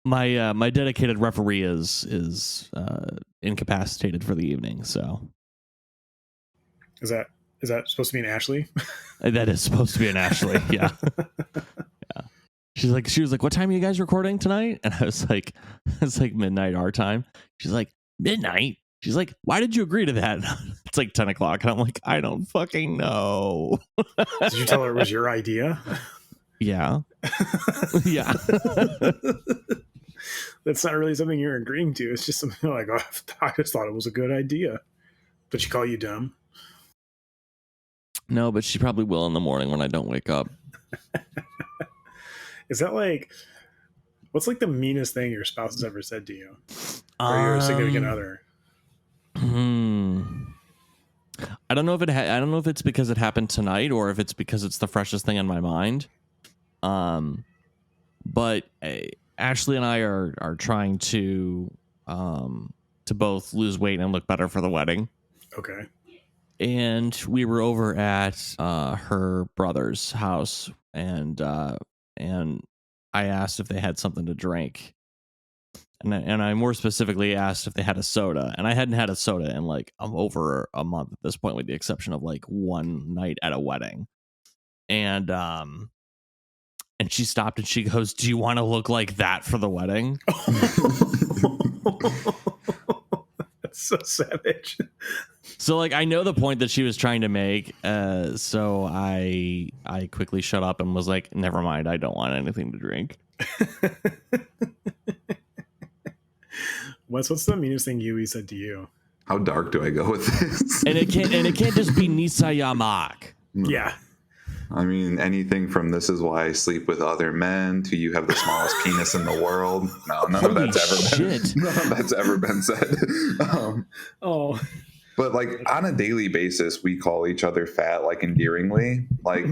my dedicated referee is incapacitated for the evening, so Is that supposed to be an Ashley? that is supposed to be an Ashley. Yeah. Yeah. She was like, what time are you guys recording tonight? And I was like, it's like midnight our time. She's like, midnight? She's like, why did you agree to that? It's like 10 o'clock. And I'm like, I don't fucking know. Did you tell her it was your idea? Yeah. Yeah. That's not really something you're agreeing to. It's just something like, oh, I just thought it was a good idea. But she call you dumb? No, but she probably will in the morning when I don't wake up. Is that like, what's like the meanest thing your spouse has ever said to you? Or your significant other? I don't know if I don't know if it's because it happened tonight or if it's because it's the freshest thing in my mind. But Ashley and I are trying to both lose weight and look better for the wedding. Okay. And we were over at her brother's house, and I asked if they had something to drink. And I more specifically asked if they had a soda, and I hadn't had a soda in like over a month at this point, with the exception of like one night at a wedding. And she stopped and she goes, "Do you want to look like that for the wedding?" That's so savage. So like I know the point that she was trying to make, so I quickly shut up and was like, "Never mind, I don't want anything to drink." What's the meanest thing Yui said to you? How dark do I go with this? And it can't just be Nisayamak. Yeah. I mean, anything from "this is why I sleep with other men" to "you have the smallest penis in the world." No, none of that's ever been said. But like on a daily basis, we call each other fat, like endearingly. Like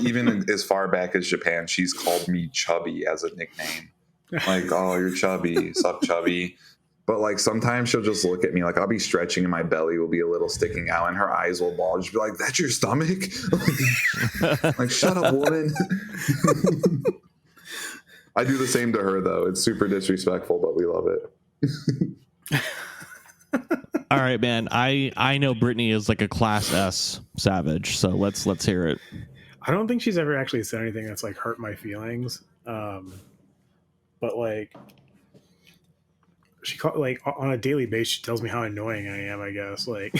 even as far back as Japan, she's called me chubby as a nickname. Like, "Oh, you're chubby, sup chubby." But like sometimes she'll just look at me, like I'll be stretching and my belly will be a little sticking out and her eyes will bulge. She'll be like, "That's your stomach?" Like, shut up, woman. I do the same to her though. It's super disrespectful, but we love it. All right, man. I know Brittany is like a class S savage, so let's hear it. I don't think she's ever actually said anything that's like hurt my feelings. But like like on a daily basis, she tells me how annoying I am, I guess. Like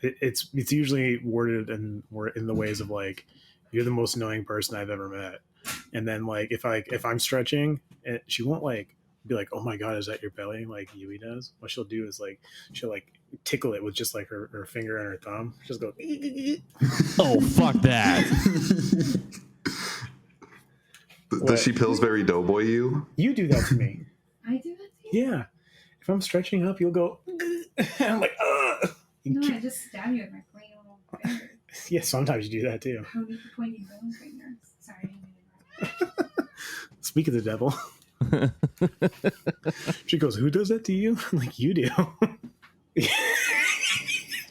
it's usually worded in the ways of like, "You're the most annoying person I've ever met." And then like if I'm stretching, she won't like be like, "Oh my God, is that your belly?" like Yui does. What she'll do is like she'll like tickle it with just like her finger and her thumb. She'll just go, "Oh, fuck that." Does she Pillsbury Doughboy you? You do that to me. I do that to you? Yeah. If I'm stretching up, you'll go, and I'm like, ugh. No, I just stab you with my pointy little finger. Yeah, sometimes you do that too. How do you pointy little fingers? Sorry, I didn't mean to. Speak of the devil. She goes, "Who does that to you?" I'm like, "You do." You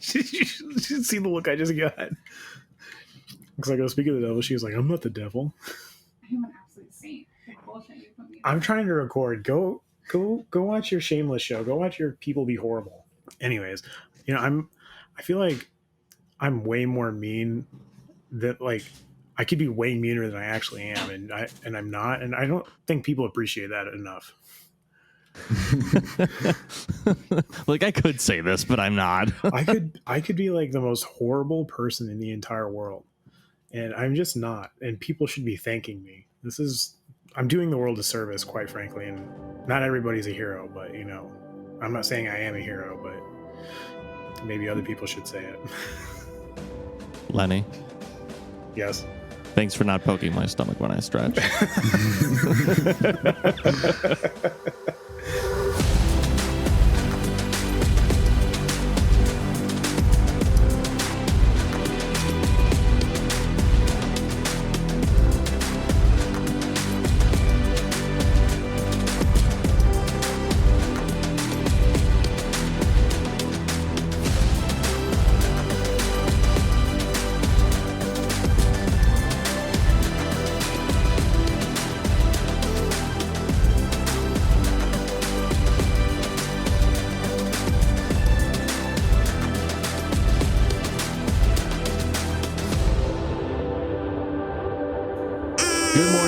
should see the look I just got. Because I go, "Speak of the devil." She was like, "I'm not the devil." I'm an absolute saint. The bullshit you put me in. I'm trying to record. Go watch your Shameless show. Go watch your People Be Horrible. Anyways, I feel like I'm way more mean that like I could be way meaner than I actually am, and I'm not, and I don't think people appreciate that enough. Like I could say this, but I'm not. I could be like the most horrible person in the entire world, and I'm just not, and people should be thanking me. I'm doing the world a service, quite frankly, and not everybody's a hero, but I'm not saying I am a hero, but maybe other people should say it. Lenny, Yes. thanks for not poking my stomach when I stretch.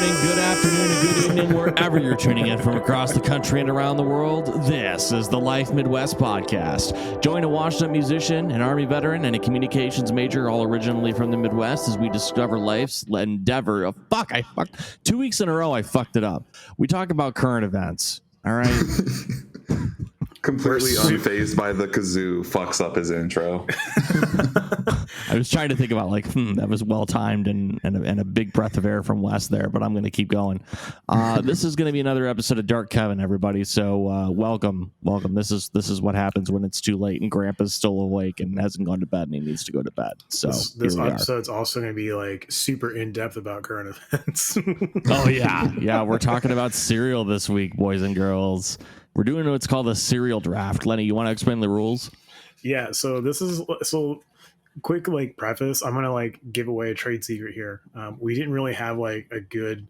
morning, good afternoon, and good evening, wherever you're tuning in from across the country and around the world. This is the Life Midwest podcast. Join a washed-up musician, an Army veteran, and a communications major, all originally from the Midwest, as we discover life's endeavor. Oh, I fucked 2 weeks in a row. I fucked it up. We talk about current events. All right. Completely unfazed by the kazoo fucks up his intro. I was trying to think about that was well timed and a big breath of air from Wes there, but I'm going to keep going. This is going to be another episode of Dark Kevin, everybody. So welcome. This is what happens when it's too late and Grandpa's still awake and hasn't gone to bed and he needs to go to bed. So this episode's also going to be like super in depth about current events. Oh yeah, we're talking about cereal this week, boys and girls. We're doing what's called a cereal draft. Lenny, you want to explain the rules? Yeah, so quick preface. I'm gonna give away a trade secret here. We didn't really have a good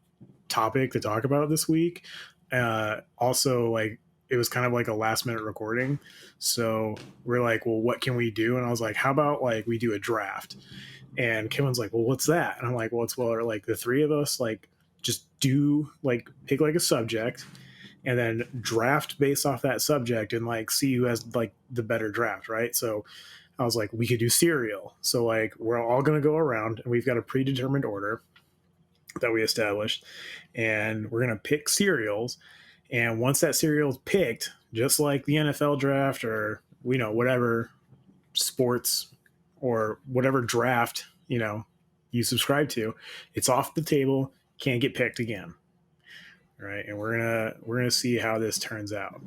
topic to talk about this week. Also, it was kind of a last minute recording, so we're like, well, what can we do? And I was like, how about we do a draft? And Kevin's like, well, what's that? And I'm like, well, it's the three of us just do pick a subject and then draft based off that subject and see who has the better draft, right? So I was like, we could do cereal. So we're all going to go around and we've got a predetermined order that we established and we're going to pick cereals. And once that cereal is picked, just like the NFL draft or, whatever sports or whatever draft, you subscribe to, it's off the table, can't get picked again. Right. And we're going to see how this turns out.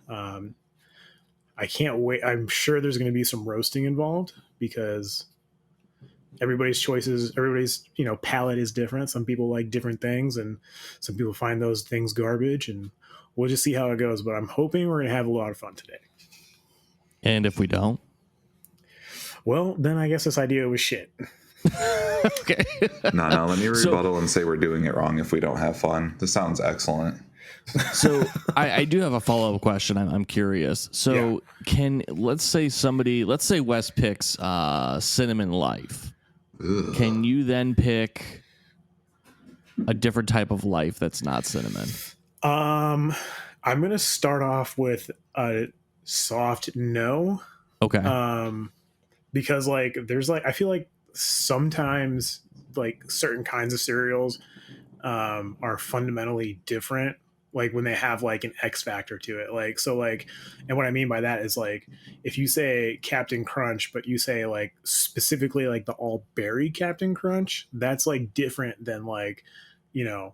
I can't wait. I'm sure there's going to be some roasting involved because everybody's palate is different. Some people like different things and some people find those things garbage, and we'll just see how it goes. But I'm hoping we're going to have a lot of fun today. And if we don't? Well, then I guess this idea was shit. Okay. No, let me rebuttal and say we're doing it wrong if we don't have fun. This sounds excellent. So I do have a follow-up question. I'm curious. So let's say Wes picks Cinnamon Life. Ugh. Can you then pick a different type of life that's not cinnamon? I'm going to start off with a soft no. Okay. Because there's I feel like sometimes certain kinds of cereals are fundamentally different when they have an X factor to it, and what I mean by that is if you say Captain Crunch but you say specifically the all berry Captain Crunch, that's different than the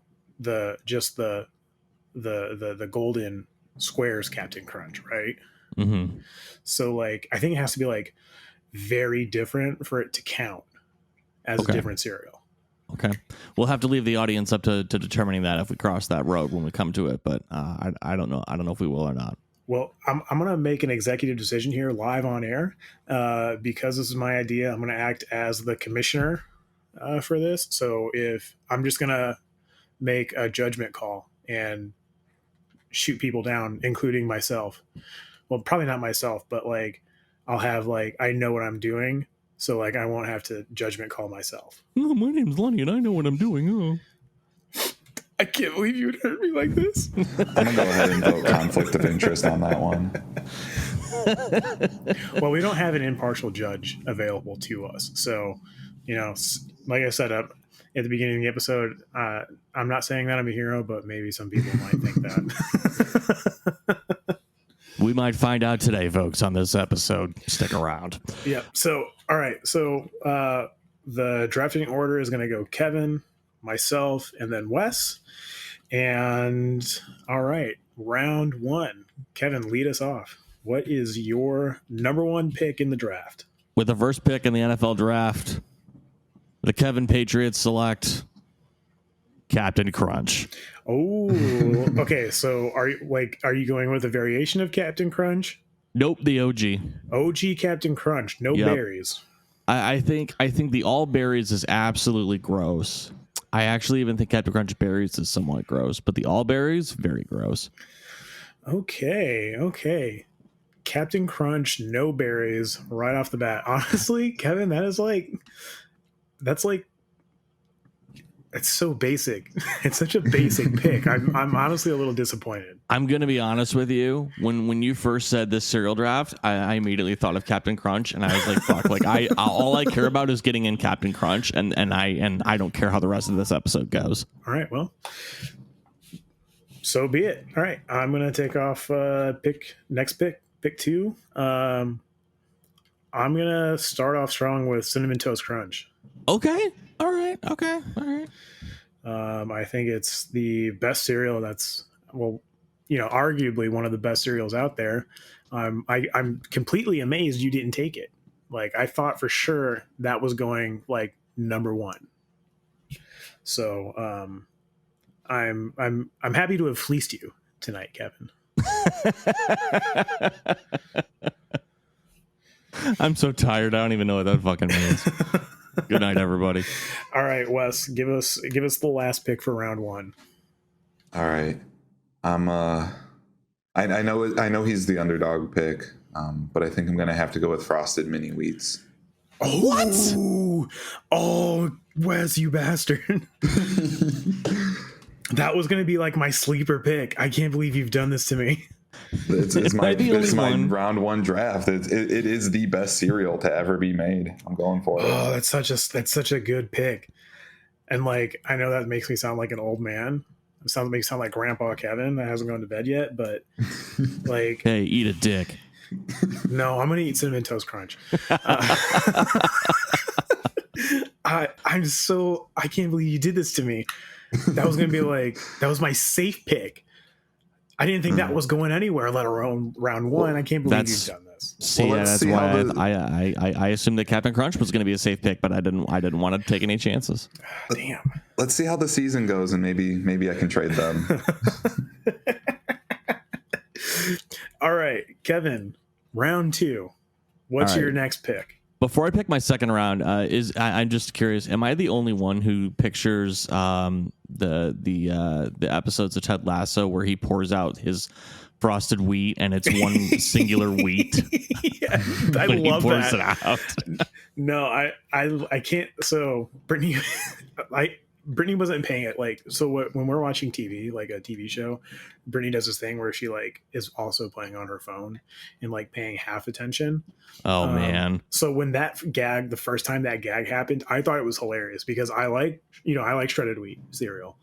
golden squares Captain Crunch, right? Mm-hmm. So I think it has to be very different for it to count as a different cereal. Okay. We'll have to leave the audience up to determining that if we cross that road when we come to it, but I don't know. I don't know if we will or not. Well, I'm going to make an executive decision here live on air because this is my idea. I'm going to act as the commissioner for this. So if I'm just going to make a judgment call and shoot people down, including myself. Well, probably not myself, but I'll have I know what I'm doing. So I won't have to judgment call myself. No, my name's Lenny and I know what I'm doing. Oh. I can't believe you would hurt me like this. I'm going to go ahead and vote conflict of interest on that one. Well, we don't have an impartial judge available to us. So, like I said at the beginning of the episode, I'm not saying that I'm a hero, but maybe some people might think that. We might find out today, folks, on this episode. Stick around. Yeah. So, all right. So the drafting order is going to go Kevin, myself, and then Wes. And all right, round one. Kevin, lead us off. What is your number one pick in the draft? With the first pick in the NFL draft, the Kevin Patriots select Captain Crunch. Oh, okay. So are you going with a variation of Captain Crunch? Nope, the OG. OG Captain Crunch, no berries. I think the all berries is absolutely gross. I actually even think Captain Crunch berries is somewhat gross, but the all berries, very gross. Okay. Captain Crunch, no berries, right off the bat. Honestly, Kevin, that's It's so basic. It's such a basic pick. I'm honestly a little disappointed. I'm gonna be honest with you. When you first said this cereal draft, I immediately thought of Captain Crunch, and I was like, "Fuck!" Like all I care about is getting in Captain Crunch, and I don't care how the rest of this episode goes. All right, well, so be it. All right, I'm gonna take off. Pick 2. I'm gonna start off strong with Cinnamon Toast Crunch. Okay. All right. Okay. All right. I think it's the best cereal that's, well, arguably one of the best cereals out there. I'm completely amazed you didn't take it. Like, I thought for sure that was going like number 1. So I'm happy to have fleeced you tonight, Kevin. I'm so tired. I don't even know what that fucking means. Good night, everybody. All right, Wes, give us the last pick for round 1. All right. I know he's the underdog pick, but I think I'm gonna have to go with Frosted Mini Wheats. Oh, what? Oh, Wes, you bastard. That was gonna be like my sleeper pick. I can't believe you've done this to me. It's my round 1 draft. It is the best cereal to ever be made. I'm going for it. Oh, that's such a good pick. And like, I know that makes me sound like an old man. Makes me sound like Grandpa Kevin that hasn't gone to bed yet. But like, hey, eat a dick. No, I'm gonna eat Cinnamon Toast Crunch. I can't believe you did this to me. That was my safe pick. I didn't think that was going anywhere, let alone round 1. I can't believe you've done this. See, that's why I assumed that Captain Crunch was going to be a safe pick, but I didn't want to take any chances. Damn. Let's see how the season goes, and maybe I can trade them. All right, Kevin, round 2. What's your next pick? Before I pick my second round, I'm just curious, am I the only one who pictures the episodes of Ted Lasso where he pours out his frosted wheat and it's one singular wheat? Yeah, I love that. It out. No, I can't. So Brittany, Brittany wasn't paying it. Like, so when we're watching TV, like a TV show, Brittany does this thing where she like is also playing on her phone and like paying half attention. Oh man. So when the first time that gag happened, I thought it was hilarious because I like shredded wheat cereal.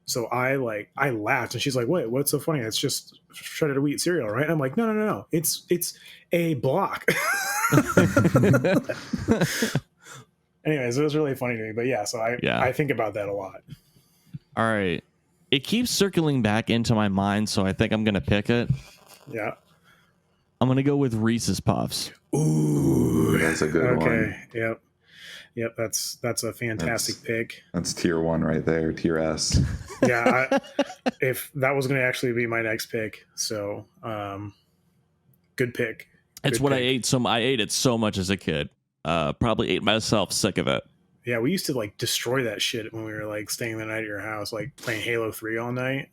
So I laughed and she's like, wait, what's so funny? It's just shredded wheat cereal, right? And I'm like, no. It's a block. Anyways, it was really funny to me, but yeah, so I think about that a lot. All right. It keeps circling back into my mind, so I think I'm going to pick it. Yeah. I'm going to go with Reese's Puffs. Ooh, that's a good one. Okay. Yep. That's a fantastic pick. That's tier 1 right there, tier S. Yeah. If that was going to actually be my next pick. So, good pick. It's what I ate. I ate it so much as a kid. Probably ate myself sick of it. Yeah, we used to like destroy that shit when we were like staying the night at your house, like playing Halo 3 all night.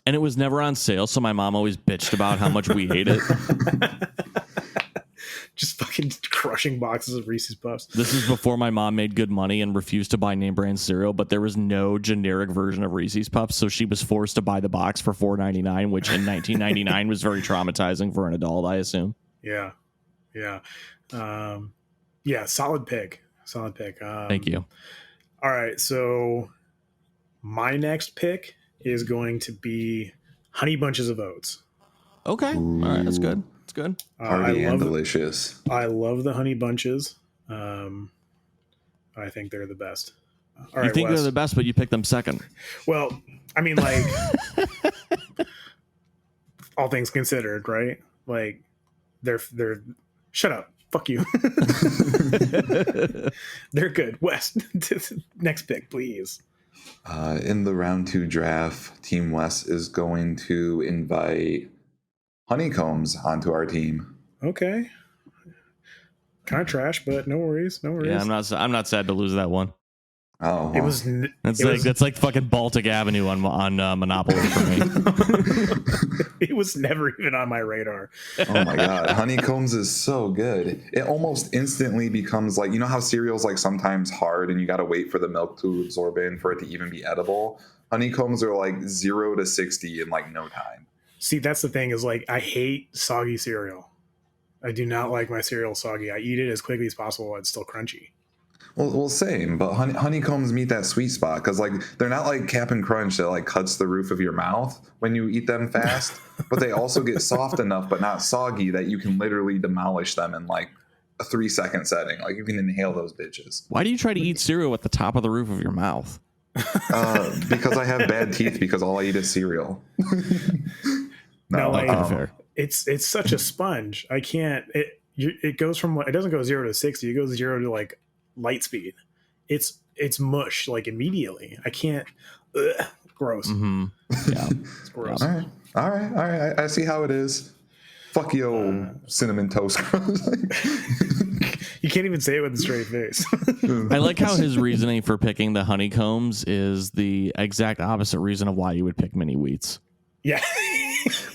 And it was never on sale, so my mom always bitched about how much we ate it. Just fucking crushing boxes of Reese's Puffs. This is before my mom made good money and refused to buy name brand cereal, but there was no generic version of Reese's Puffs, so she was forced to buy the box for $4.99, which in 1999 was very traumatizing for an adult, I assume. Yeah. Solid pick. Thank you. All right, so my next pick is going to be Honey Bunches of Oats. Okay. All right, that's good. It's good. Hearty and delicious. I love the Honey Bunches. I think they're the best. All right, you think Wes, they're the best, but you pick them second. Well, I mean, like, all things considered, right? Like, they're shut up. Fuck you. They're good. Wes, next pick, please. In the round 2 draft, Team Wes is going to invite honeycombs onto our team. Okay. Kind of trash, but no worries. Yeah, I'm not sad to lose that one. Oh, well. That's like fucking Baltic Avenue on Monopoly for me. It was never even on my radar. Oh my god, honeycombs is so good. It almost instantly becomes like, you know how cereal's like sometimes hard and you got to wait for the milk to absorb in for it to even be edible. Honeycombs are like 0 to 60 in like no time. See, that's the thing is like I hate soggy cereal. I do not like my cereal soggy. I eat it as quickly as possible and it's still crunchy. Well, same, but honeycombs meet that sweet spot because like they're not like Cap'n Crunch that like cuts the roof of your mouth when you eat them fast, but they also get soft enough but not soggy that you can literally demolish them in like a 3-second setting. Like you can inhale those bitches. Why do you try to eat cereal at the top of the roof of your mouth? Because I have bad teeth because all I eat is cereal. No, Fair. It's such a sponge. I can't. It goes from it doesn't go 0 to 60. It goes 0 to like light speed. It's mush like immediately. I can't. Gross. Mm-hmm. Yeah, It's gross. All right. I see how it is. Fuck yo, cinnamon toast crunch. You can't even say it with a straight face. I like how his reasoning for picking the honeycombs is the exact opposite reason of why you would pick mini wheats. Yeah.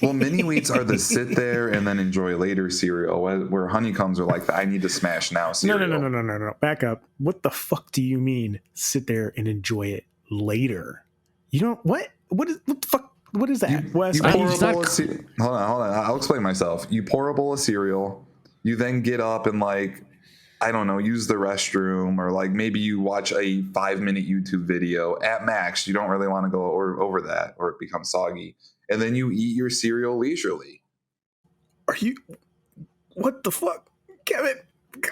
Well, mini wheats are the sit there and then enjoy later cereal, where honeycombs are like the I need to smash now cereal. No. Back up. What the fuck do you mean? Sit there and enjoy it later. You don't what? What the fuck? What is that? Wes, You pour a bowl of hold on. I'll explain myself. You pour a bowl of cereal. You then get up and like, I don't know, use the restroom, or like maybe you watch a 5-minute YouTube video at max. You don't really want to go over that, or it becomes soggy. And then you eat your cereal leisurely. Are you? What the fuck, Kevin?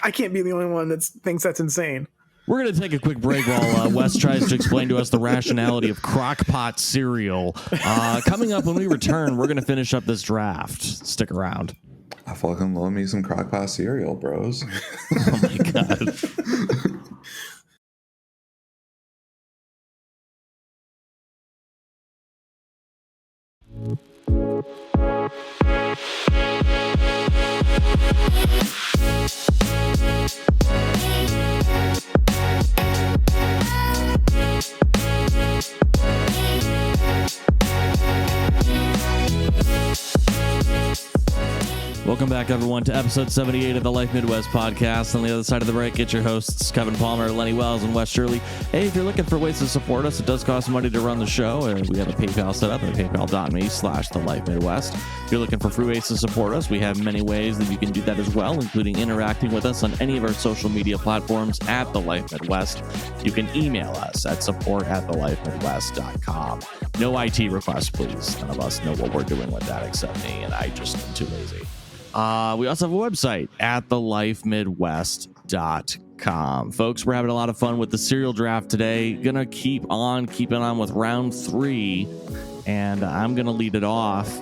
I can't be the only one that thinks that's insane. We're going to take a quick break while Wes tries to explain to us the rationality of crock-pot cereal. Coming up when we return, we're going to finish up this draft. Stick around. I fucking love me some crock-pot cereal, bros. Oh my god. Welcome back, everyone, to episode 78 of the Life Midwest podcast. On the other side of the break, get your hosts, Kevin Palmer, Lenny Wells, and Wes Shirley. Hey, if you're looking for ways to support us, it does cost money to run the show. We have a PayPal set up at paypal.me/thelifemidwest. If you're looking for free ways to support us, we have many ways that you can do that as well, including interacting with us on any of our social media platforms at The Life Midwest. You can email us at support@thelifemidwest.com. No IT requests, please. None of us know what we're doing with that except me, and I just am too lazy. We also have a website at thelifemidwest.com. Folks, we're having a lot of fun with the cereal draft today. Gonna keep on keeping on with round 3, and I'm gonna lead it off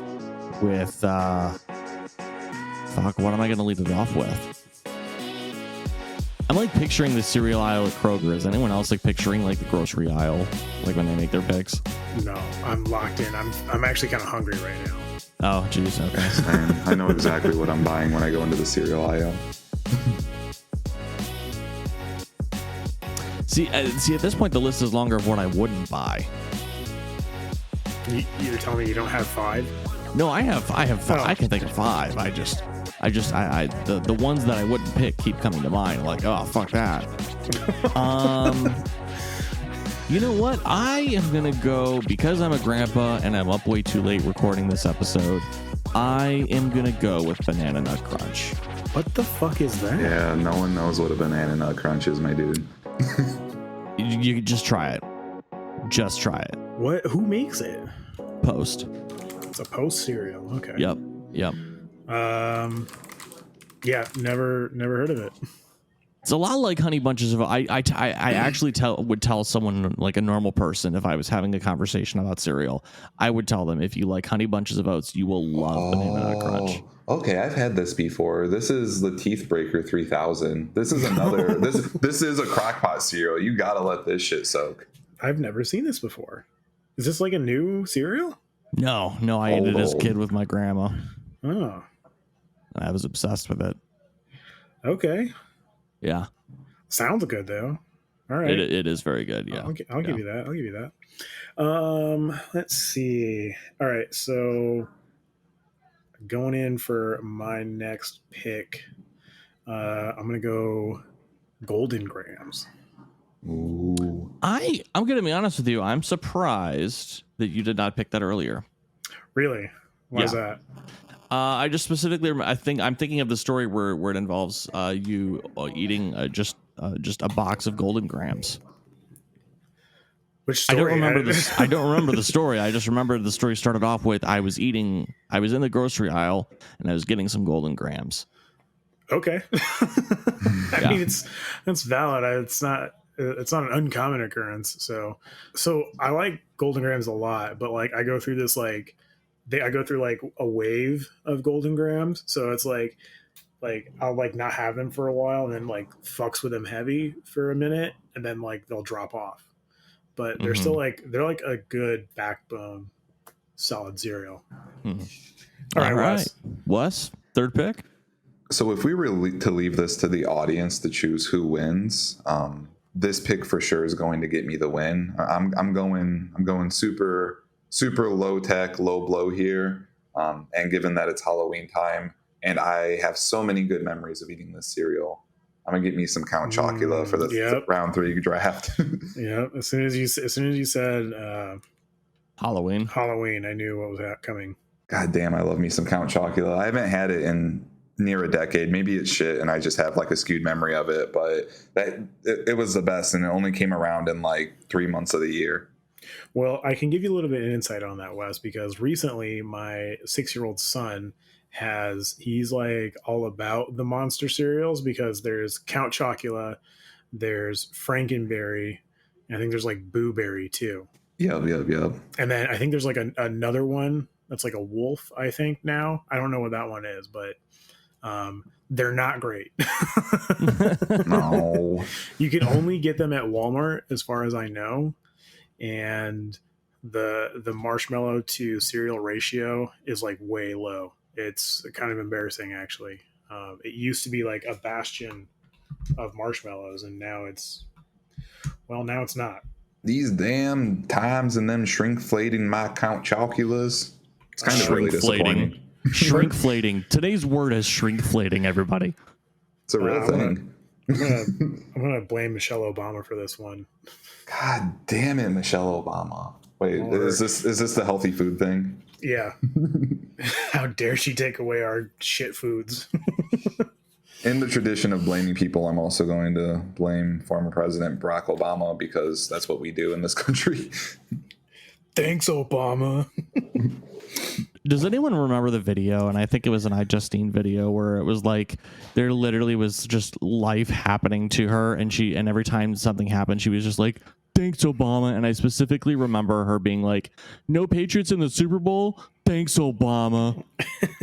with what am I gonna lead it off with? I'm like picturing the cereal aisle at Kroger. Is anyone else like picturing like the grocery aisle, like when they make their picks? No, I'm locked in. I'm actually kind of hungry right now. Oh, geez. Okay. I know exactly what I'm buying when I go into the cereal aisle. See, at this point, the list is longer of what I wouldn't buy. You're telling me you don't have 5? No, I have 5. Oh. I can think of 5. The ones that I wouldn't pick keep coming to mind. Like, oh, fuck that. You know what? I am going to go, because I'm a grandpa and I'm up way too late recording this episode, I am going to go with Banana Nut Crunch. What the fuck is that? Yeah, no one knows what a banana nut crunch is, my dude. You just try it. Just try it. What? Who makes it? Post. It's a Post cereal. Okay. Yep. Yeah, never heard of it. It's a lot like Honey Bunches of Oats. I actually would tell someone, like a normal person, if I was having a conversation about cereal, I would tell them, if you like Honey Bunches of Oats, you will love Banana Nut Crunch. Okay, I've had this before. This is the Teeth Breaker 3000. This is another. this is a crockpot cereal. You gotta let this shit soak. I've never seen this before. Is this like a new cereal? No, I ate it as a kid with my grandma. Oh, I was obsessed with it. okay. Yeah. Sounds good though. All right. It is very good. Yeah. I'll give you that. Let's see. All right. So going in for my next pick, I'm gonna go Golden Grams. Ooh. I'm gonna be honest with you. I'm surprised that you did not pick that earlier. Really? Why is Yeah. that? I just specifically, I'm thinking of the story where it involves you eating just a box of Golden Grams. Which story? I don't remember this. I don't remember the story. I just remember the story started off with I was in the grocery aisle and I was getting some Golden Grams. Okay. I Yeah. mean, it's valid. It's not an uncommon occurrence. So I like Golden Grams a lot, but like I go through this like I go through like a wave of Golden Grams. So it's like I'll like not have them for a while and then like fucks with them heavy for a minute and then like they'll drop off. But they're still like they're like a good backbone solid cereal. All right. Wes, third pick. So if we were to leave this to the audience to choose who wins, this pick for sure is going to get me the win. I'm going super low tech, low blow here. And given that it's Halloween time, and I have so many good memories of eating this cereal, I'm gonna get me some Count Chocula for the round 3 draft. Yeah, as soon as you said Halloween, I knew what was coming. God damn, I love me some Count Chocula. I haven't had it in near a decade. Maybe it's shit and I just have like a skewed memory of it, but it was the best, and it only came around in like 3 months of the year. Well, I can give you a little bit of insight on that, Wes, because recently my 6-year-old son he's like all about the monster cereals because there's Count Chocula, there's Frankenberry, and I think there's like Boo Berry too. Yep. And then I think there's like another one that's like a wolf, I think now. I don't know what that one is, but they're not great. No. You can only get them at Walmart as far as I know. And the marshmallow to cereal ratio is like way low. It's kind of embarrassing, actually. It used to be like a bastion of marshmallows, and now it's not. These damn times and them shrinkflating my Count Choculas. It's kind of really disappointing. Shrinkflating. Today's word is shrinkflating, everybody. It's a real thing. I'm gonna blame Michelle Obama for this one. God damn it, Michelle Obama. Wait, is this the healthy food thing? Yeah. How dare she take away our shit foods? In the tradition of blaming people, I'm also going to blame former President Barack Obama because that's what we do in this country. Thanks, Obama. Does anyone remember the video? And I think it was an iJustine video where it was like there literally was just life happening to her, and every time something happened, she was just like, "Thanks, Obama." And I specifically remember her being like, "No Patriots in the Super Bowl. Thanks, Obama."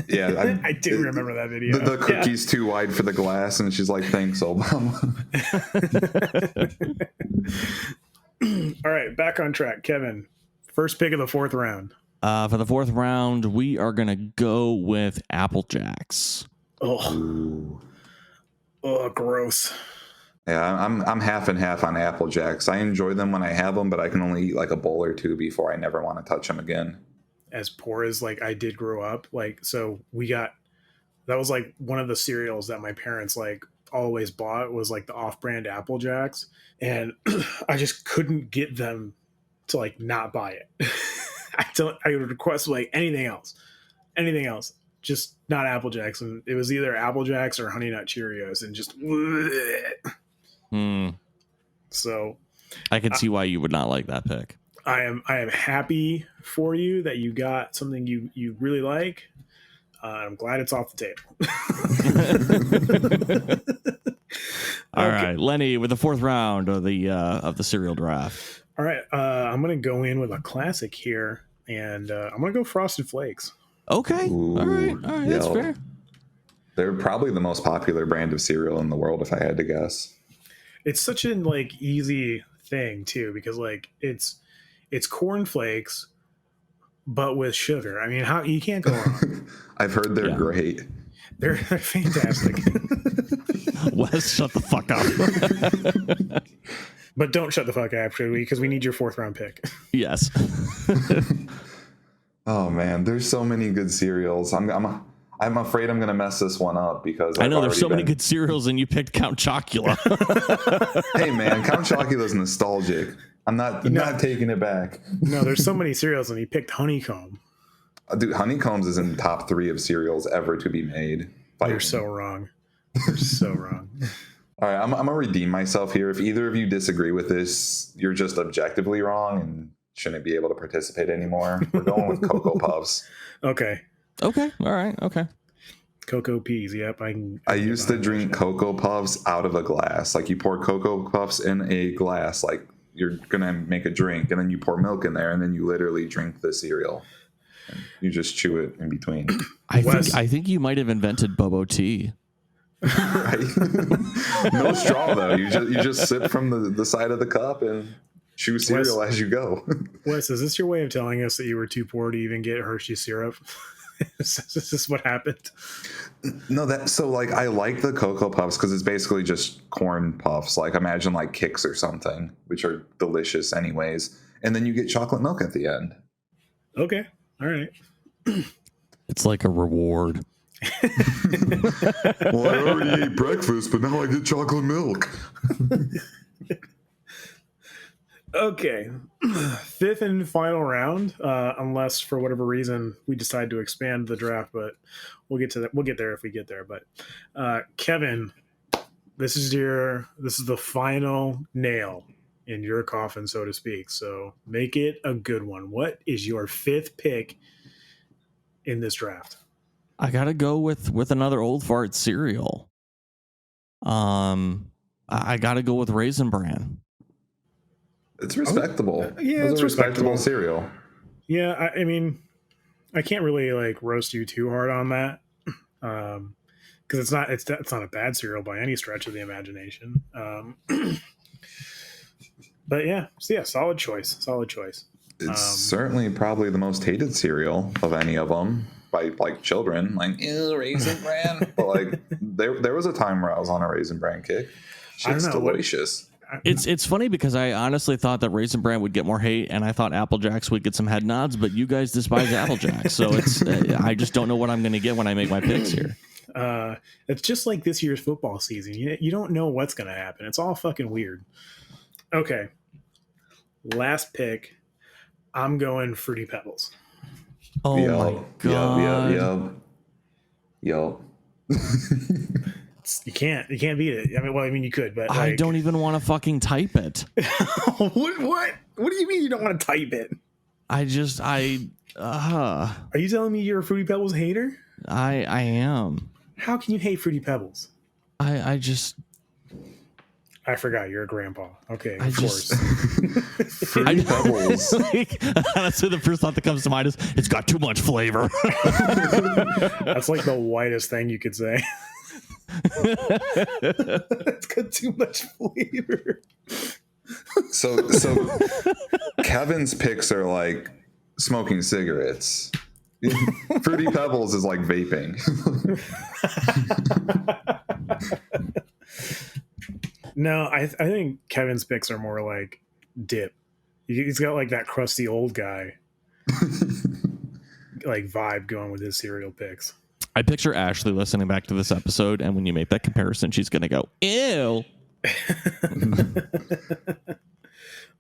Yeah, I do remember that video. The cookie's too wide for the glass, and she's like, "Thanks, Obama." All right, back on track, Kevin. First pick of the 4th round. For the 4th round, we are gonna go with Apple Jacks. Oh, gross. Yeah, I'm half and half on Apple Jacks. I enjoy them when I have them, but I can only eat like a bowl or two before I never want to touch them again. As poor as like I did grow up, like so that was like one of the cereals that my parents like always bought was like the off-brand Apple Jacks, and I just couldn't get them to like not buy it. I would request like anything else, just not Apple Jacks, and it was either Apple Jacks or Honey Nut Cheerios, and just So I can see why you would not like that pick. I am happy for you that you got something you really like. I'm glad it's off the table. All right, Lenny, with the 4th round of the cereal draft. All right, I'm gonna go in with a classic here, and I'm gonna go Frosted Flakes. Okay, Ooh, all right, that's fair. They're probably the most popular brand of cereal in the world, if I had to guess. It's such an like easy thing too, because like it's corn flakes, but with sugar. I mean, how you can't go wrong. I've heard they're great. They're fantastic. Wes, shut the fuck up. But don't shut the fuck up, actually, because we need your 4th round pick. Yes. Oh man, there's so many good cereals. I'm afraid I'm gonna mess this one up because I I've know there's already so many been- good cereals, and you picked Count Chocula. Hey man, Count Chocula is nostalgic. I'm not taking it back. No, there's so many cereals, and he picked honeycomb. Dude, Honeycombs is in the top 3 of cereals ever to be made. You're so wrong. You're so wrong. All right, I'm gonna redeem myself here. If either of you disagree with this, you're just objectively wrong and shouldn't be able to participate anymore. We're going with Cocoa Puffs. Okay. Okay, all right, okay. Cocoa peas. Yep. I used to drink Cocoa Puffs out of a glass. Like you pour Cocoa Puffs in a glass, like you're gonna make a drink, and then you pour milk in there, and then you literally drink the cereal. And you just chew it in between. I think you might have invented Bobo tea. Right? No straw though. You just sip from the side of the cup and chew cereal as you go. Wes, is this your way of telling us that you were too poor to even get Hershey syrup? Is this what happened? No, I like the Cocoa Puffs because it's basically just corn puffs. Like imagine like Kix or something, which are delicious anyways. And then you get chocolate milk at the end. Okay. All right. It's like a reward. Well, I already ate breakfast, but now I get chocolate milk. Okay. Fifth and final round, unless for whatever reason we decide to expand the draft, but we'll get to that. We'll get there if we get there. But Kevin, this is the final nail in your coffin, so to speak. So make it a good one. What is your 5th pick in this draft? I gotta go with another old fart cereal. I gotta go with Raisin Bran. It's respectable. Yeah, it's it's a respectable respectable. cereal. Yeah, I mean, I can't really like roast you too hard on that, because it's not a bad cereal by any stretch of the imagination. But yeah, so yeah, solid choice. It's certainly probably the most hated cereal of any of them by like children. Like, ew, Raisin Bran. But like, there was a time where I was on a Raisin Bran kick. Shit's delicious. It's funny because I honestly thought that Raisin Bran would get more hate, and I thought Apple Jacks would get some head nods, but you guys despise Apple Jacks, so it's I just don't know what I'm going to get when I make my picks here. It's just like this year's football season. You don't know what's going to happen. It's all fucking weird. Okay, last pick. I'm going Fruity Pebbles. Oh my god! Yup. You can't beat it. I mean, you could, but I don't even want to fucking type it. What do you mean you don't want to type it? Are you telling me you're a Fruity Pebbles hater? I am. How can you hate Fruity Pebbles? I forgot you're a grandpa. Okay, I of course. Fruity Pebbles. Honestly, the first thought that comes to mind is it's got too much flavor. That's like the whitest thing you could say. It's got too much flavor. So Kevin's picks are like smoking cigarettes. Fruity Pebbles is like vaping. No, I think Kevin's picks are more like dip. He's got like that crusty old guy like vibe going with his cereal picks. I picture Ashley listening back to this episode, and when you make that comparison, she's going to go, ew.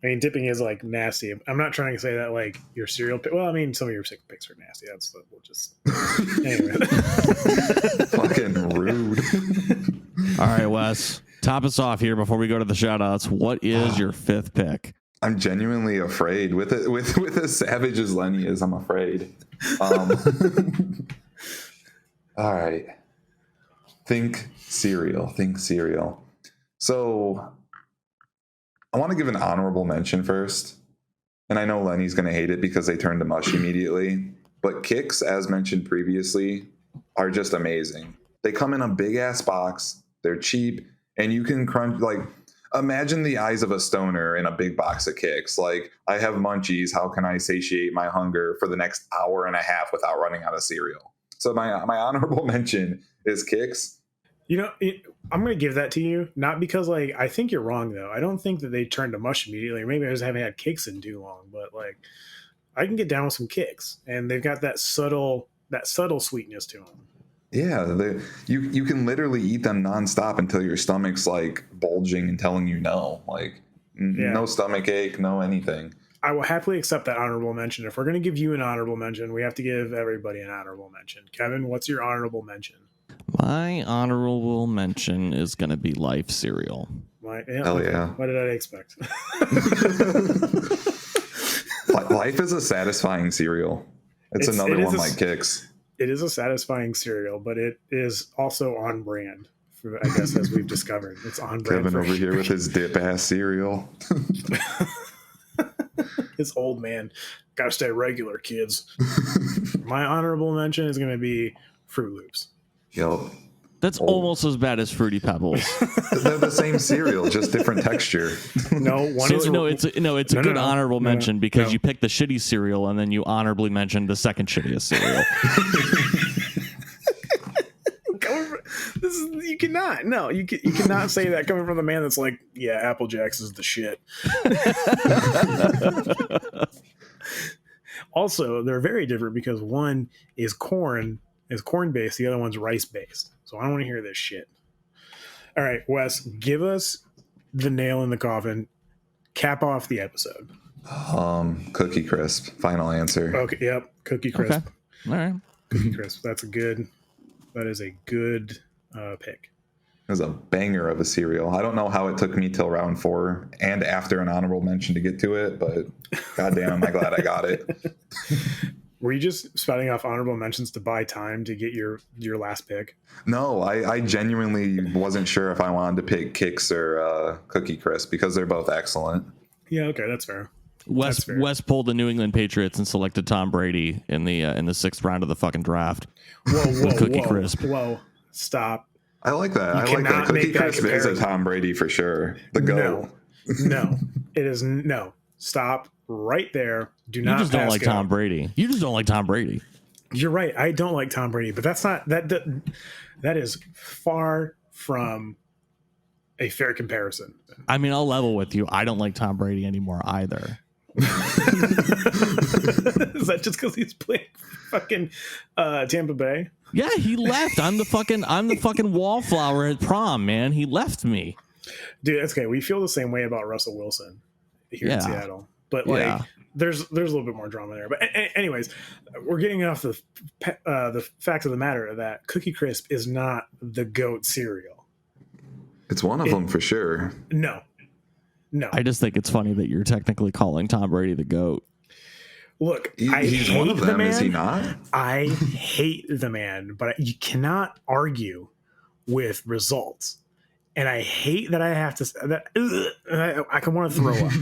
I mean, dipping is like nasty. I'm not trying to say that like your cereal pick. Well, I mean, some of your picks are nasty. We'll just anyway. Fucking rude. All right, Wes, top us off here before we go to the shout outs. What is your 5th pick? I'm genuinely afraid with as savage as Lenny is. I'm afraid. All right. Think cereal. So I want to give an honorable mention first. And I know Lenny's going to hate it because they turn to mush immediately. But Kix, as mentioned previously, are just amazing. They come in a big ass box. They're cheap. And you can crunch, like, imagine the eyes of a stoner in a big box of Kix. Like, I have munchies. How can I satiate my hunger for the next hour and a half without running out of cereal? So my honorable mention is Kix. I'm going to give that to you, not because like I think you're wrong though. I don't think that they turned to mush immediately. Or maybe I just haven't had Kix in too long. But like, I can get down with some Kix, and they've got that subtle sweetness to them. Yeah, you can literally eat them nonstop until your stomach's like bulging and telling you no. Like no stomach ache, no anything. I will happily accept that honorable mention. If we're going to give you an honorable mention, we have to give everybody an honorable mention. Kevin, what's your honorable mention? My honorable mention is going to be Life cereal. Hell yeah. What did I expect? Life is a satisfying cereal. It's another one like Kix. It is a satisfying cereal, but it is also on brand. For, I guess, as we've discovered, it's on brand. Kevin over here with his dip ass cereal. His old man. Gotta stay regular, kids. My honorable mention is going to be Fruit Loops. Yo, that's almost as bad as Fruity Pebbles. They're the same cereal, just different texture. No, it's a good honorable mention because you picked the shitty cereal and then you honorably mentioned the second shittiest cereal. You cannot say that coming from the man that's like, yeah, Apple Jacks is the shit. Also, they're very different because one is corn based, the other one's rice based. So I don't want to hear this shit. All right, Wes, give us the nail in the coffin. Cap off the episode. Cookie Crisp. Final answer. Okay, yep, Cookie Crisp. Okay. All right. Cookie Crisp. That is a good pick. It was a banger of a cereal. I don't know how it took me till round 4 and after an honorable mention to get to it, but goddamn, am I glad I got it. Were you just spouting off honorable mentions to buy time to get your last pick? No, I genuinely wasn't sure if I wanted to pick Kix or Cookie Crisp because they're both excellent. Yeah, okay, that's fair. Wes pulled the New England Patriots and selected Tom Brady in the 6th round of the fucking draft. Whoa, Cookie Crisp. Whoa, stop. I like that. I like that. Cookie Crisp is a Tom Brady for sure. The GOAT. No, it is no. Stop right there. Do not. You just don't like Tom Brady. You just don't like Tom Brady. You're right. I don't like Tom Brady, but that's not that. That is far from a fair comparison. I mean, I'll level with you. I don't like Tom Brady anymore either. Is that just because he's playing fucking Tampa Bay? Yeah, he left. I'm the fucking wallflower at prom, man. He left me. Dude, that's okay. We feel the same way about Russell Wilson here in Seattle. But like there's a little bit more drama there. But anyways, we're getting off the fact of the matter that Cookie Crisp is not the GOAT cereal. It's one of them for sure. No. I just think it's funny that you're technically calling Tom Brady the GOAT. Look, he's one of them, is he not? I hate the man, but you cannot argue with results. And I hate that I have to. I can want to throw up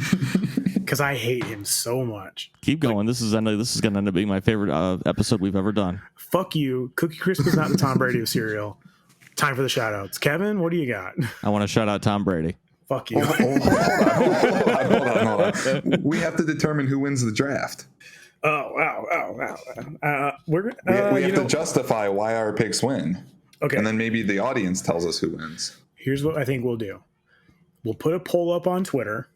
because I hate him so much. Keep going. Like, this is going to end up being my favorite episode we've ever done. Fuck you. Cookie Crisp is not the Tom Brady of cereal. Time for the shout outs. Kevin, what do you got? I want to shout out Tom Brady. Fuck you. Hold on. We have to determine who wins the draft. Wow. We have to justify why our picks win. Okay. And then maybe the audience tells us who wins. Here's what I think we'll do. We'll put a poll up on Twitter,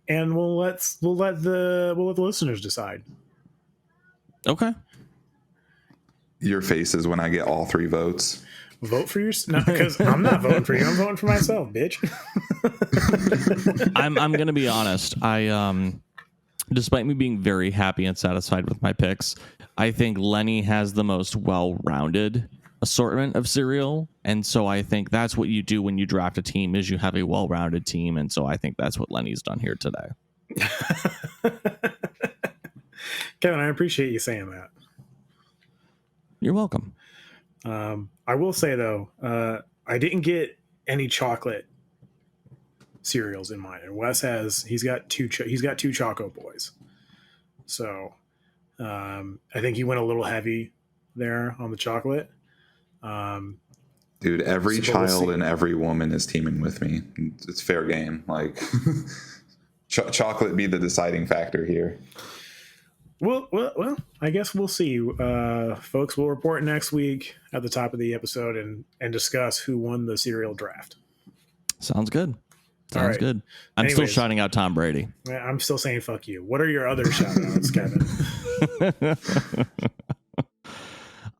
and we'll let the listeners decide. Okay. Your face is when I get all 3 votes. Vote for yourself, because I'm not voting for you. I'm voting for myself, bitch. I'm gonna be honest. I despite me being very happy and satisfied with my picks, I think Lenny has the most well-rounded assortment of cereal, and so I think that's what you do when you draft a team is you have a well-rounded team, and so I think that's what Lenny's done here today. Kevin, I appreciate you saying that. You're welcome. I will say though, I didn't get any chocolate cereals in mine, and Wes he's got two Choco Boys, so I think he went a little heavy there on the chocolate. Dude, every child and every woman is teaming with me. It's fair game. Like chocolate be the deciding factor here. Well, I guess we'll see. Folks, we'll report next week at the top of the episode and discuss who won the cereal draft. Sounds good. All Sounds right. good. I'm still Anyways. shouting out Tom Brady. I'm still saying fuck you. What are your other shout outs, Kevin?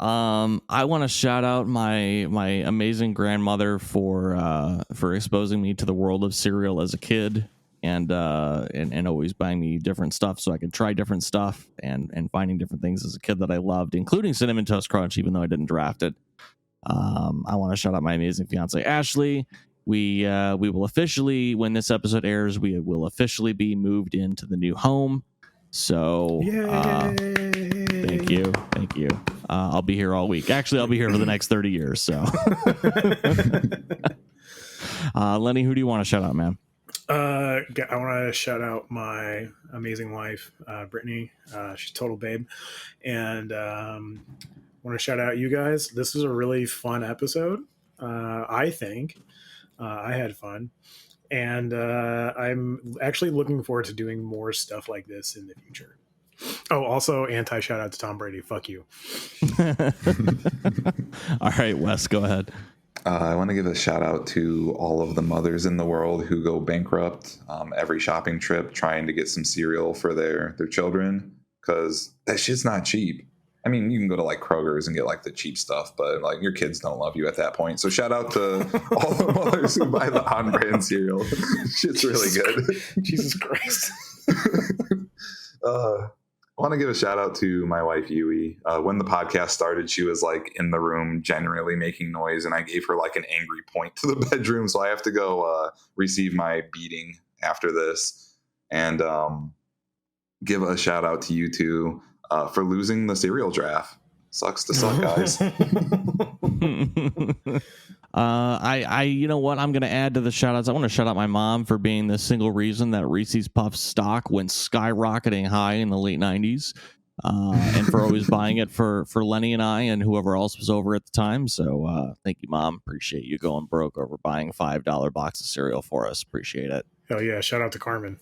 I want to shout out my amazing grandmother for exposing me to the world of cereal as a kid, and always buying me different stuff so I could try different stuff, and finding different things as a kid that I loved, including Cinnamon Toast Crunch, even though I didn't draft it. I want to shout out my amazing fiance Ashley. We will officially, when this episode airs, we will officially be moved into the new home. So thank you. I'll be here all week. Actually, I'll be here for the next 30 years. So Lenny, who do you want to shout out, man? I want to shout out my amazing wife, Brittany. She's a total babe. And want to shout out you guys. This was a really fun episode. I think I had fun. And I'm actually looking forward to doing more stuff like this in the future. Oh, also shout out to Tom Brady. Fuck you. All right, Wes, go ahead. I want to give a shout out to all of the mothers in the world who go bankrupt every shopping trip trying to get some cereal for their children, because that shit's not cheap. I mean, you can go to like Kroger's and get like the cheap stuff, but like your kids don't love you at that point. So shout out to all the mothers who buy the on-brand cereal. Shit's really good. Jesus Christ. I want to give a shout out to my wife, Yui. When the podcast started, she was like in the room generally making noise, and I gave her like an angry point to the bedroom. So I have to go receive my beating after this. And give a shout out to you two for losing the cereal draft. Sucks to suck, guys. I you know what, I'm gonna add to the shout outs. I want to shout out my mom for being the single reason that Reese's Puffs stock went skyrocketing high in the late 90s, and for always buying it for Lenny and I and whoever else was over at the time. So thank you, Mom. Appreciate you going broke over buying a $5 box of cereal for us. Appreciate it. Hell yeah. Shout out to Carmen.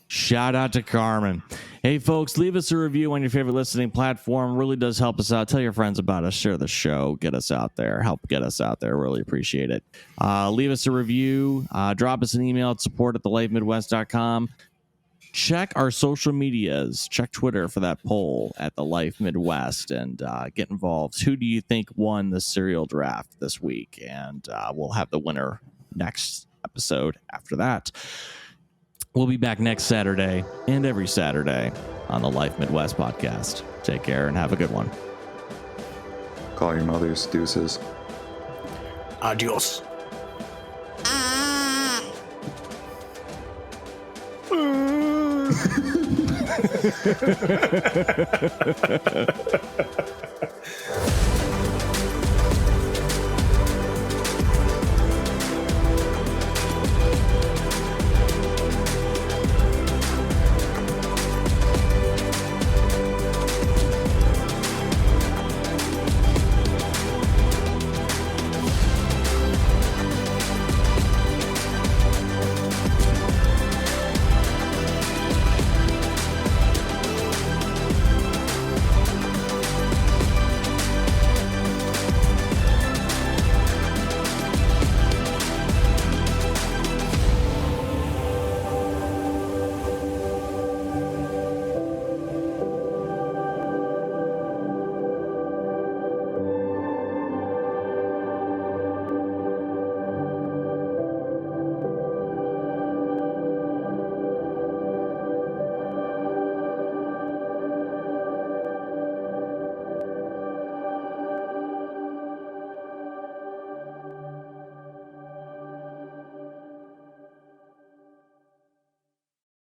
Shout out to Carmen. Hey, folks, leave us a review on your favorite listening platform. Really does help us out. Tell your friends about us. Share the show. Get us out there. Help get us out there. Really appreciate it. Leave us a review. Drop us an email at support@thelifemidwest.com. Check our social medias. Check Twitter for that poll at The Life Midwest, and get involved. Who do you think won the cereal draft this week? And we'll have the winner next episode after that. We'll be back next Saturday and every Saturday on the Life Midwest podcast. Take care and have a good one. Call your mothers. Deuces. Adios.